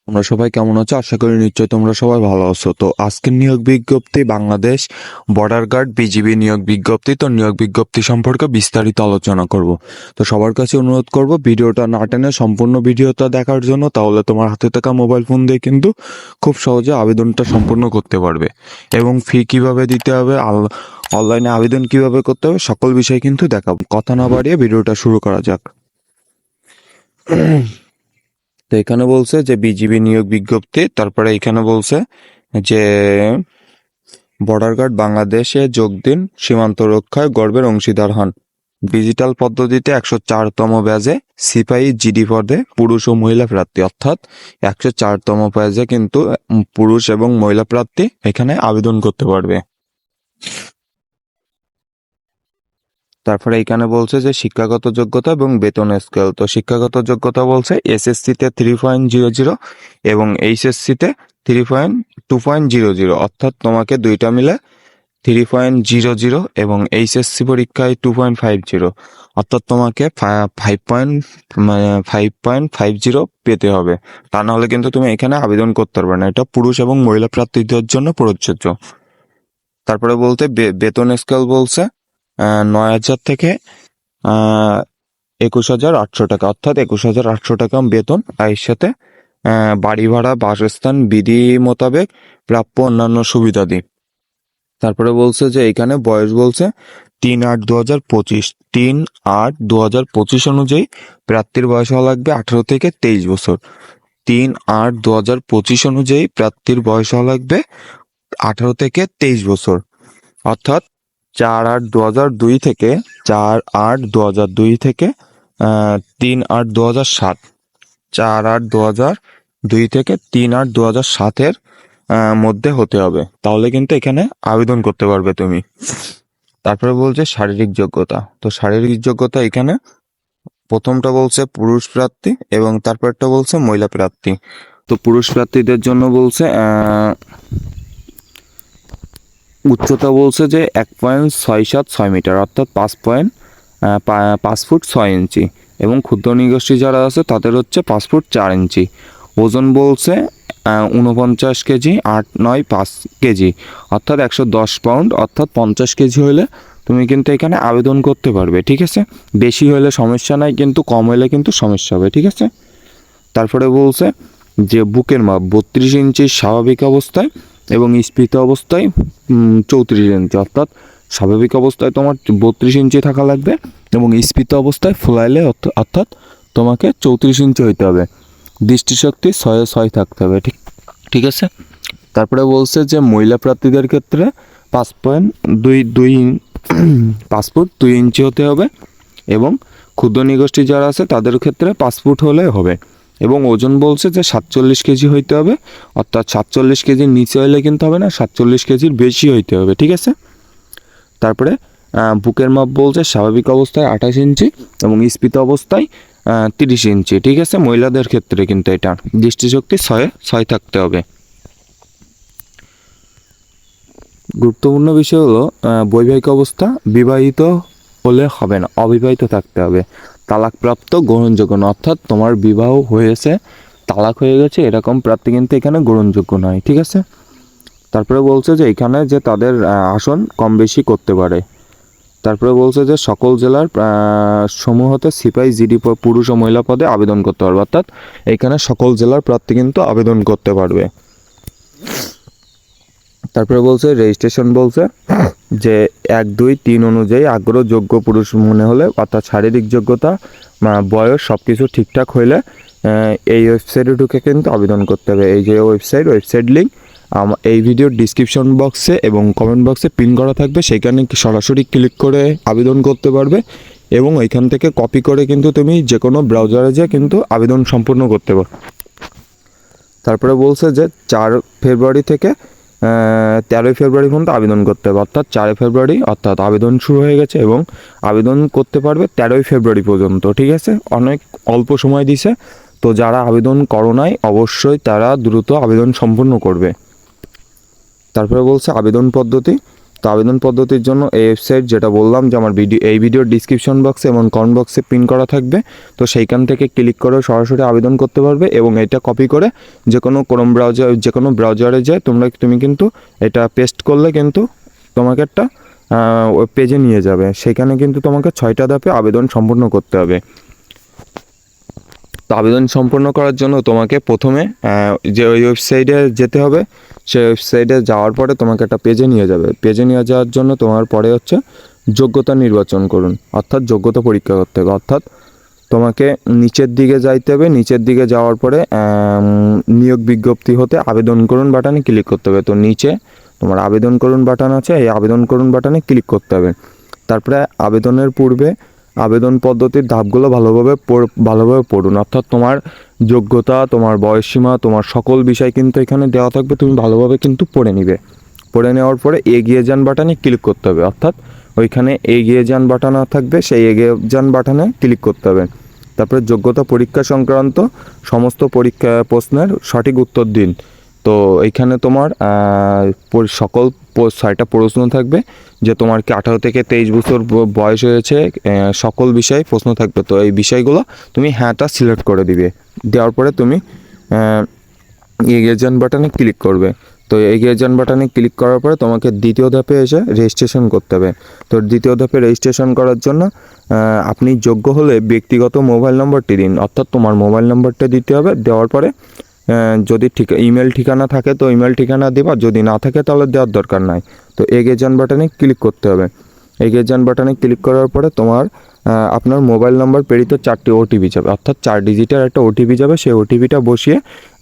তোমরা সবাই কেমন আছো? আশা করি নিশ্চয়ই তোমরা সবাই ভালো আছো। তো আজকের নিয়োগ বিজ্ঞপ্তি বাংলাদেশ বর্ডার গার্ড বিজিবি নিয়োগ বিজ্ঞপ্তি। তো নিয়োগ বিজ্ঞপ্তি সম্পর্কে বিস্তারিত আলোচনা করব। তো সবার কাছে অনুরোধ করব ভিডিওটা না টেনে সম্পূর্ণ ভিডিওটা দেখার জন্য, তাহলে তোমার হাতে থাকা মোবাইল ফোন দিয়ে কিন্তু খুব সহজে আবেদনটা সম্পূর্ণ করতে পারবে। এবং ফি কিভাবে দিতে হবে, অনলাইনে আবেদন কিভাবে করতে হবে, সকল বিষয় কিন্তু দেখাবো। কথা না বাড়িয়ে ভিডিওটা শুরু করা যাক। তো এখানে বলছে যে বিজিবি নিয়োগ বিজ্ঞপ্তি, তারপরে এখানে বলছে যে বর্ডার গার্ড বাংলাদেশে যোগ দিন, সীমান্ত রক্ষায় গর্বের অংশীদার হন। ডিজিটাল পদ্ধতিতে 104তম ব্যাজে সিপাহী জিডি পদে পুরুষ ও মহিলা প্রার্থী, অর্থাৎ 104তম ব্যাজে কিন্তু পুরুষ এবং মহিলা প্রার্থী এখানে আবেদন করতে পারবে। তারপরে এখানে বলছে যে শিক্ষাগত যোগ্যতা এবং বেতন স্কেল। তো শিক্ষাগত যোগ্যতা বলছে এসএসসিতে 3.00 এবং এইচএসসিতে 2.00, অর্থাৎ তোমাকে দুইটা মিলে 3.00 এবং এইচএসসি পরীক্ষায় 2.50, অর্থাৎ তোমাকে 5.50 পেতে হবে। তা না হলে কিন্তু তুমি এখানে আবেদন করতে পারবে না। এটা পুরুষ এবং মহিলা প্রার্থীদের জন্য প্রযোজ্য। তারপরে বলতে বেতন স্কেল বলছে 9,000 থেকে 21,800 টাকা, অর্থাৎ 21,800 টাকা বেতন। আর এর সাথে বাড়ি ভাড়া, বাসস্থান বিধি মোতাবেক প্রাপ্য অন্যান্য সুবিধাদি। তারপরে বলছে যে এখানে বয়স বলছে 3/8/2025, 3/8/2025 অনুযায়ী প্রার্থীর বয়স হওয়া লাগবে 18 থেকে 23 বছর। 3/8/2025 অনুযায়ী প্রার্থীর বয়স হওয়া লাগবে 18 থেকে 23 বছর, অর্থাৎ 4/8/2002 থেকে 4/8/2002 থেকে 3/8/2007, 4/8/2002 থেকে 3/8/2007 মধ্যে হতে হবে, তাহলে কিন্তু এখানে আবেদন করতে পারবে তুমি। তারপরে বলছে শারীরিক যোগ্যতা। তো শারীরিক যোগ্যতা এখানে প্রথমটা বলছে পুরুষ প্রার্থী এবং তারপরটা বলছে মহিলা প্রার্থী। তো পুরুষ প্রার্থীদের জন্য বলছে উচ্চতা বলছে যে 1.676 মিটার, অর্থাৎ 5 ফুট 6 ইঞ্চি, এবং ক্ষুদ্র নিগোষ্ঠী যারা আছে তাদের হচ্ছে 5 ফুট 4 ইঞ্চি। ওজন বলছে 49 কেজি 895 কেজি, অর্থাৎ 110 পাউন্ড, অর্থাৎ 50 কেজি হলে তুমি কিন্তু এখানে আবেদন করতে পারবে। ঠিক আছে, বেশি হলে সমস্যা নাই, কিন্তু কম হলে কিন্তু সমস্যা হবে। ঠিক আছে, তারপরে বলছে যে বুকের মাপ 32 ইঞ্চি স্বাভাবিক অবস্থায় এবং স্ফীত অবস্থায় 34 ইঞ্চি, অর্থাৎ স্বাভাবিক অবস্থায় তোমার 32 ইঞ্চি থাকা লাগবে এবং স্ফীত অবস্থায় ফুলাইলে অর্থাৎ তোমাকে 34 ইঞ্চি হইতে হবে। দৃষ্টিশক্তি 6/6 থাকতে হবে। ঠিক আছে, তারপরে বলছে যে মহিলা প্রার্থীদের ক্ষেত্রে 5 ফুট 2 ইঞ্চি হতে হবে এবং ক্ষুদ্র নিগোষ্ঠী যারা আছে তাদের ক্ষেত্রে 5 ফুট হলে হবে। এবং ওজন বলছে যে 47 কেজি হইতে হবে, অর্থাৎ 47 কেজির নিচে হইলে কিন্তু হবে না, 47 কেজির বেশি হইতে হবে। ঠিক আছে, তারপরে বুকের মাপ বলছে স্বাভাবিক অবস্থায় 28 ইঞ্চি এবং স্ফীত অবস্থায় 30 ইঞ্চি। ঠিক আছে, মহিলাদের ক্ষেত্রে কিন্তু এটা দৃষ্টিশক্তি 6/6 থাকতে হবে। গুরুত্বপূর্ণ বিষয় হলো বৈবাহিক অবস্থা বিবাহিত হলে হবে না, অবিবাহিত থাকতে হবে। তালাকপ্রাপ্ত গ্রহণযোগ্য না, অর্থাৎ তোমার বিবাহ হয়েছে, তালাক হয়ে গেছে, এরকম প্রার্থী কিন্তু এখানে গ্রহণযোগ্য নয়। ঠিক আছে, তারপরে বলছে যে এখানে যে তাদের আসন কম বেশি করতে পারে। তারপরে বলছে যে সকল জেলার সমূহতে সিপাহী জিডি পুরুষ ও মহিলা পদে আবেদন করতে পারবে, অর্থাৎ এখানে সকল জেলার প্রার্থী কিন্তু আবেদন করতে পারবে। তারপরে বলছে রেজিস্ট্রেশন বলছে যে 1, 2, 3 অনুযায়ী আগ্রহযোগ্য পুরুষ মনে হলে, অর্থাৎ শারীরিক যোগ্যতা, বয়স সব কিছু ঠিকঠাক হইলে এই ওয়েবসাইটে ঢুকে কিন্তু আবেদন করতে হবে। এই যে ওয়েবসাইট লিঙ্ক এই ভিডিওর ডিসক্রিপশন বক্সে এবং কমেন্ট বক্সে পিন করা থাকবে, সেখানে সরাসরি ক্লিক করে আবেদন করতে পারবে এবং ওইখান থেকে কপি করে কিন্তু তুমি যে কোনো ব্রাউজারে যেয়ে কিন্তু আবেদন সম্পূর্ণ করতে পারবে। তারপরে বলছে যে 4 ফেব্রুয়ারি থেকে 13 ফেব্রুয়ারি পর্যন্ত আবেদন করতে হবে, অর্থাৎ 4 ফেব্রুয়ারি অর্থাৎ আবেদন শুরু হয়ে গেছে এবং আবেদন করতে পারবে 13 ফেব্রুয়ারি পর্যন্ত। ঠিক আছে, অনেক অল্প সময় দিছে, তো যারা আবেদন করো নাই অবশ্যই তারা দ্রুত আবেদন সম্পূর্ণ করবে। তারপরে বলছে আবেদন পদ্ধতি। তো আবেদন পদ্ধতির জন্য এই ওয়েবসাইট যেটা বললাম যে আমার ভিডিওর ডিসক্রিপশন বক্সে এবং কমেন্ট বক্সে পিন করা থাকবে, তো সেইখান থেকে ক্লিক করে সরাসরি আবেদন করতে পারবে এবং এটা কপি করে যে কোনো ক্রোম ব্রাউজার যে কোনো ব্রাউজারে যায় তুমি কিন্তু এটা পেস্ট করলে কিন্তু তোমাকে একটা পেজে নিয়ে যাবে। সেখানে কিন্তু তোমাকে 6টা ধাপে আবেদন সম্পূর্ণ করতে হবে। তো আবেদন সম্পন্ন করার জন্য তোমাকে প্রথমে যে ওই ওয়েবসাইটে যেতে হবে, সেই ওয়েবসাইটে যাওয়ার পরে তোমাকে একটা পেজে নিয়ে যাবে। পেজে নিয়ে যাওয়ার জন্য তোমার পরে হচ্ছে যোগ্যতা নির্বাচন করুন, অর্থাৎ যোগ্যতা পরীক্ষা করতে হবে। অর্থাৎ তোমাকে নিচের দিকে যাইতে হবে, নিচের দিকে যাওয়ার পরে নিয়োগ বিজ্ঞপ্তি হতে আবেদন করুন বাটনে ক্লিক করতে হবে। তো নিচে তোমার আবেদন করুন বাটন আছে, এই আবেদন করুন বাটনে ক্লিক করতে হবে। তারপরে আবেদনের পূর্বে আবেদন পদ্ধতির ধাপগুলো ভালোভাবে পড়ুন, অর্থাৎ তোমার যোগ্যতা, তোমার বয়সসীমা, তোমার সকল বিষয় কিন্তু এখানে দেওয়া থাকবে, তুমি ভালোভাবে কিন্তু পড়ে নিবে। পড়ে নেওয়ার পরে এগিয়ে যান বাটনে ক্লিক করতে হবে, অর্থাৎ ওইখানে এগিয়ে যান বাটন থাকবে, সেই এগিয়ে যান বাটনে ক্লিক করতে হবে। তারপরে যোগ্যতা পরীক্ষা সংক্রান্ত সমস্ত পরীক্ষা প্রশ্নের সঠিক উত্তর দিন। তো এইখানে তোমার সকল 6টা প্রশ্ন থাকবে, যে তোমার কি 18 থেকে 23 বছর বয়স হয়েছে, সকল বিষয়ে প্রশ্ন থাকবে। তো এই বিষয়গুলো তুমি হ্যাঁটা সিলেক্ট করে দিবে। দেওয়ার পরে তুমি এগিয়ে যান বাটনে ক্লিক করবে। তো এগিয়ে যান বাটনে ক্লিক করার পরে তোমাকে দ্বিতীয় ধাপে এসে রেজিস্ট্রেশন করতে হবে। তো দ্বিতীয় ধাপে রেজিস্ট্রেশন করার জন্য আপনি যোগ্য হলে ব্যক্তিগত মোবাইল নম্বরটি দিন, অর্থাৎ তোমার মোবাইল নম্বরটা দিতে হবে। দেওয়ার পরে যদি ইমেল ঠিকানা থাকে তো ইমেল ঠিকানা দেবা, যদি না থাকে তাহলে দেওয়ার দরকার নাই। তো এগিয়ে যান বাটনে ক্লিক করতে হবে। এগিয়ে যান বাটনে ক্লিক করার পরে তোমার আপনার মোবাইল নাম্বার প্রেরিত 4টি ওটিপি যাবে, অর্থাৎ 4 ডিজিটের একটা ওটিপি যাবে। সেই ওটিপিটা বসিয়ে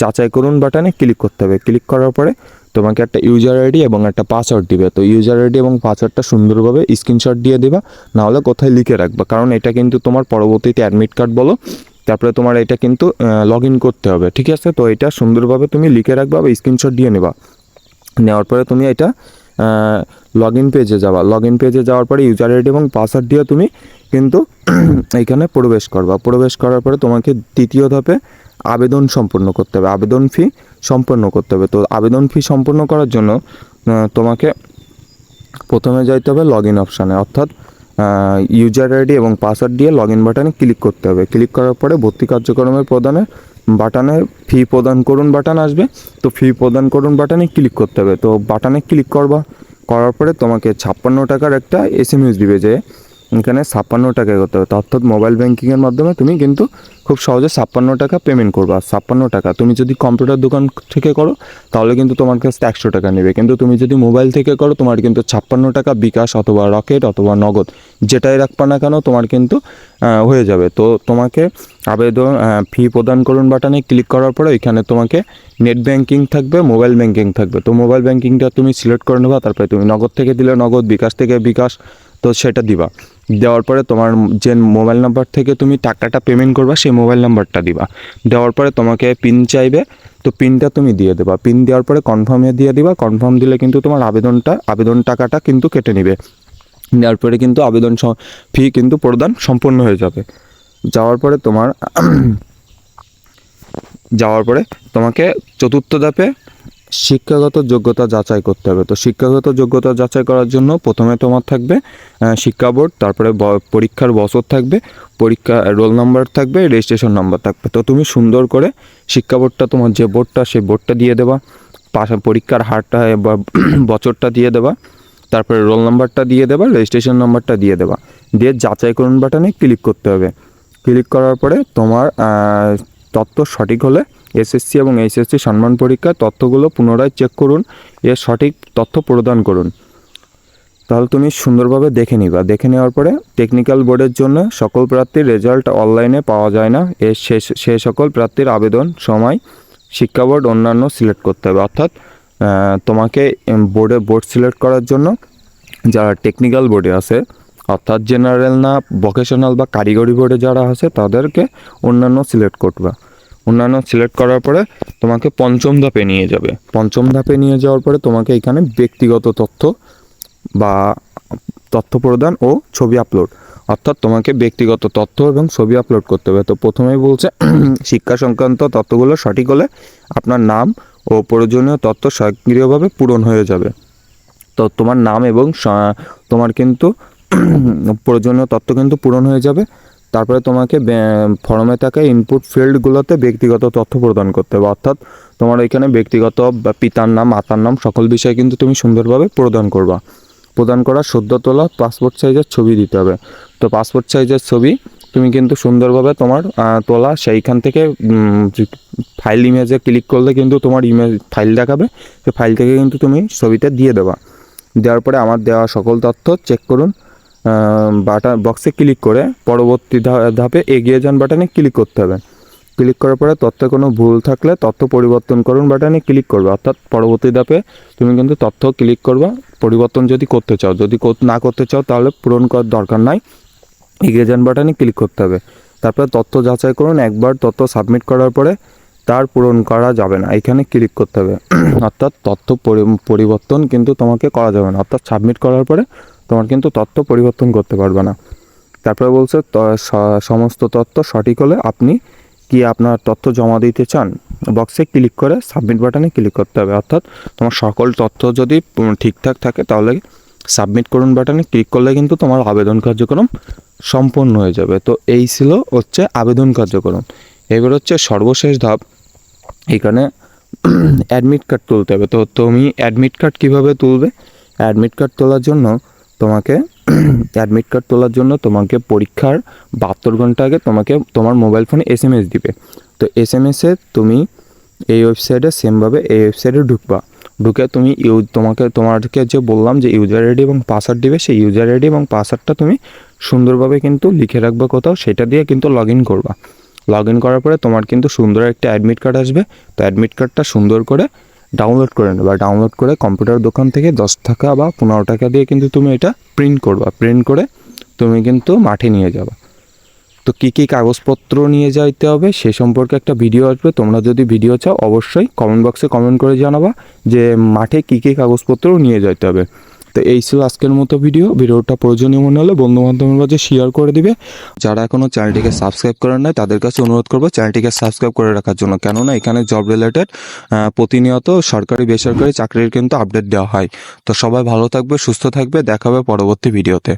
যাচাই করুন বাটনে ক্লিক করতে হবে। ক্লিক করার পরে তোমাকে একটা ইউজার আইডি এবং একটা পাসওয়ার্ড দিবে। তো ইউজার আইডি এবং পাসওয়ার্ডটা সুন্দরভাবে স্ক্রিনশট দিয়ে দেবা, নাহলে কোথায় লিখে রাখবা, কারণ এটা কিন্তু তোমার পরবর্তীতে অ্যাডমিট কার্ড বলো, তারপরে তোমার এটা কিন্তু লগ ইন করতে হবে, ঠিক আছে। তো এটা সুন্দরভাবে তুমি লিখে রাখবা বা স্ক্রিনশট দিয়ে নেবা। নেওয়ার পরে তুমি এটা লগ ইন পেজে যাওয়া, লগ ইন পেজে যাওয়ার পরে ইউজার আইডি এবং পাসওয়ার্ড দিয়ে তুমি কিন্তু এইখানে প্রবেশ করবা। প্রবেশ করার পরে তোমাকে দ্বিতীয় ধাপে আবেদন সম্পন্ন করতে হবে, আবেদন ফি সম্পন্ন করতে হবে। তো আবেদন ফি সম্পন্ন করার জন্য তোমাকে প্রথমে যাইতে হবে লগ ইন অপশানে, অর্থাৎ ইউজার আইডি এবং পাসওয়ার্ড দিয়ে লগ ইন বাটনে ক্লিক করতে হবে। ক্লিক করার পরে ভর্তি কার্যক্রমের বাটনে ফি প্রদান করুন বাটন আসবে। তো ফি প্রদান করুন বাটনে ক্লিক করতে হবে। তো বাটনে ক্লিক করার পরে তোমাকে 56 টাকার একটা SMS দিবে, যে এখানে 56 টাকা করতে হবে। অর্থাৎ মোবাইল ব্যাঙ্কিংয়ের মাধ্যমে তুমি কিন্তু খুব সহজে 56 টাকা পেমেন্ট করবা। 56 টাকা তুমি যদি কম্পিউটার দোকান থেকে করো তাহলে কিন্তু তোমার কাছে 100 টাকা নেবে, কিন্তু তুমি যদি মোবাইল থেকে করো তোমার কিন্তু 56 টাকা বিকাশ অথবা রকেট অথবা নগদ যেটাই রাখবা না কেন তোমার কিন্তু হয়ে যাবে। তো তোমাকে আবেদন ফি প্রদান করুন বাটনে ক্লিক করার পরে এখানে তোমাকে নেট ব্যাঙ্কিং থাকবে, মোবাইল ব্যাঙ্কিং থাকবে। তো মোবাইল ব্যাঙ্কিংটা তুমি সিলেক্ট করে নেবা, তারপরে তুমি নগদ থেকে দিলে নগদ, বিকাশ থেকে বিকাশ, তো সেটা দিবা। দেওয়ার পরে তোমার যে মোবাইল নাম্বার থেকে তুমি টাকাটা পেমেন্ট করবা সেই মোবাইল নাম্বারটা দিবা। দেওয়ার পরে তোমাকে পিন চাইবে, তো পিনটা তুমি দিয়ে দেবা। পিন দেওয়ার পরে কনফার্মে দিয়ে দিবা। কনফার্ম দিলে কিন্তু তোমার আবেদন টাকাটা কিন্তু কেটে নেবে। নেওয়ার পরে কিন্তু আবেদন ফি কিন্তু প্রদান সম্পন্ন হয়ে যাবে। যাওয়ার পরে তোমাকে চতুর্থ ধাপে শিক্ষাগত যোগ্যতা যাচাই করতে হবে। তো শিক্ষাগত যোগ্যতা যাচাই করার জন্য প্রথমে তোমার থাকবে শিক্ষা বোর্ড, তারপরে পরীক্ষার বছর থাকবে, পরীক্ষা রোল নাম্বার থাকবে, রেজিস্ট্রেশন নাম্বার থাকবে। তো তুমি সুন্দর করে শিক্ষা বোর্ডটা তোমার যে বোর্ডটা সেই বোর্ডটা দিয়ে দেবা, পরীক্ষার হারটা বা বছরটা দিয়ে দেবা, তারপরে রোল নাম্বারটা দিয়ে দেবা, রেজিস্ট্রেশন নাম্বারটা দিয়ে দেবা, দিয়ে যাচাই করুন বাটনে ক্লিক করতে হবে। ক্লিক করার পরে তোমার তথ্য সঠিক হলে SSC এবং HSC সম্মান পরীক্ষার তথ্যগুলো পুনরায় চেক করুন, এর সঠিক তথ্য প্রদান করুন। তাহলে তুমি সুন্দরভাবে দেখে নিবা। দেখে নেওয়ার পরে টেকনিক্যাল বোর্ডের জন্য সকল প্রার্থীর রেজাল্ট অনলাইনে পাওয়া যায় না, এর সে সকল প্রার্থীর আবেদন সময় শিক্ষা বোর্ড অন্যান্য সিলেক্ট করতে হবে। অর্থাৎ তোমাকে বোর্ড সিলেক্ট করার জন্য যারা টেকনিক্যাল বোর্ডে আছে, অর্থাৎ জেনারেল না ভোকেশনাল বা কারিগরি বোর্ডে যারা আছে তাদেরকে অন্যান্য সিলেক্ট করবা। অন্যান্য সিলেক্ট করার পরে তোমাকে পঞ্চম ধাপে নিয়ে যাবে। পঞ্চম ধাপে নিয়ে যাওয়ার পরে তোমাকে এখানে ব্যক্তিগত তথ্য বা তথ্য প্রদান ও ছবি আপলোড, অর্থাৎ তোমাকে ব্যক্তিগত তথ্য এবং ছবি আপলোড করতে হবে। তো প্রথমেই বলছে শিক্ষা সংক্রান্ত তথ্যগুলো সঠিক হলে আপনার নাম ও প্রয়োজনীয় তথ্য স্বয়ংক্রিয়ভাবে পূরণ হয়ে যাবে। তো তোমার নাম এবং তোমার কিন্তু প্রয়োজনীয় তথ্য কিন্তু পূরণ হয়ে যাবে। তারপরে তোমাকে ফর্মে থাকা ইনপুট ফিল্ডগুলোতে ব্যক্তিগত তথ্য প্রদান করতে হবে, অর্থাৎ তোমার এখানে ব্যক্তিগত পিতার নাম, মাতার নাম সকল বিষয় কিন্তু তুমি সুন্দরভাবে প্রদান করা সদ্য তোলা পাসপোর্ট সাইজের ছবি দিতে হবে। তো পাসপোর্ট সাইজের ছবি তুমি কিন্তু সুন্দরভাবে তোমার তোলা সেইখান থেকে ফাইল ইমেজে ক্লিক করলে কিন্তু তোমার ইমেজ ফাইল দেখাবে, সেই ফাইল থেকে কিন্তু তুমি ছবিটা দিয়ে দেওয়া। দেওয়ার পরে আমার দেওয়া সকল তথ্য চেক করুন বাটন বক্সে ক্লিক করে পরবর্তী ধাপে এগিয়ে যান বাটনে ক্লিক করতে হবে। ক্লিক করার পরে তথ্যে কোনো ভুল থাকলে তথ্য পরিবর্তন করুন বাটনে ক্লিক করবে, অর্থাৎ পরবর্তী ধাপে তুমি কিন্তু তথ্য ক্লিক করবা পরিবর্তন যদি করতে চাও। যদি না করতে চাও তাহলে পূরণ করার দরকার নাই, এগিয়ে যান বাটনে ক্লিক করতে হবে। তারপরে তথ্য যাচাই করুন, একবার তথ্য সাবমিট করার পরে তার পূরণ করা যাবে না, এখানে ক্লিক করতে হবে। অর্থাৎ তথ্য পরিবর্তন কিন্তু তোমাকে করা যাবে না, অর্থাৎ সাবমিট করার পরে তোমার কিন্তু তথ্য পরিবর্তন করতে পারবে না। তারপরে বলছে সমস্ত তথ্য সঠিক হলে আপনি কি আপনার তথ্য জমা দিতে চান, বক্সে ক্লিক করে সাবমিট বাটনে ক্লিক করতে হবে। অর্থাৎ তোমার সকল তথ্য যদি ঠিকঠাক থাকে তাহলে সাবমিট করুন বাটনে ক্লিক করলে কিন্তু তোমার আবেদন কার্যক্রম সম্পন্ন হয়ে যাবে। তো এই ছিল হচ্ছে আবেদন কার্যক্রম। এবার হচ্ছে সর্বশেষ ধাপ, এখানে অ্যাডমিট কার্ড তুলতে হবে। তো তুমি অ্যাডমিট কার্ড কীভাবে তুলবে? অ্যাডমিট কার্ড তোলার জন্য তোমাকে পরীক্ষার 72 ঘন্টা আগে তোমার মোবাইল ফোনে SMS দিবে। তো SMS-এ তুমি এই ওয়েবসাইটে সেমভাবে এই ওয়েবসাইটে ঢুকে তুমি তোমাকে যে বললাম যে ইউজার আইডি এবং পাসওয়ার্ড দিবে, সেই ইউজার আইডি এবং পাসওয়ার্ডটা তুমি সুন্দরভাবে কিন্তু লিখে রাখবে কোথাও, সেটা দিয়ে কিন্তু লগ ইন করবা। লগ ইন করার পরে তোমার কিন্তু সুন্দর একটা অ্যাডমিট কার্ড আসবে। তো অ্যাডমিট কার্ডটা সুন্দর করে ডাউনলোড করে নেবা। ডাউনলোড করে কম্পিউটার দোকান থেকে 10 টাকা বা 15 টাকা দিয়ে কিন্তু তুমি এটা প্রিন্ট করবা। প্রিন্ট করে তুমি কিন্তু মাঠে নিয়ে যাবা। তো কী কী কাগজপত্র নিয়ে যাইতে হবে সে সম্পর্কে একটা ভিডিও আসবে। তোমরা যদি ভিডিও চাও অবশ্যই কমেন্ট বক্সে কমেন্ট করে জানাবা যে মাঠে কী কী কাগজপত্র নিয়ে যাইতে হবে। তো এই ছিল আজকের মতো ভিডিওটা প্রয়োজনীয় মনে হলে বন্ধুবান্ধবের মাঝে শেয়ার করে দিবে। যারা এখনও চ্যানেলটিকে সাবস্ক্রাইব করেন নাই তাদের কাছে অনুরোধ করবো চ্যানেলটিকে সাবস্ক্রাইব করে রাখার জন্য, কেননা এখানে জব রিলেটেড প্রতিনিয়ত সরকারি বেসরকারি চাকরির কিন্তু আপডেট দেওয়া হয়। তো সবাই ভালো থাকবে, সুস্থ থাকবে, দেখা হবে পরবর্তী ভিডিওতে।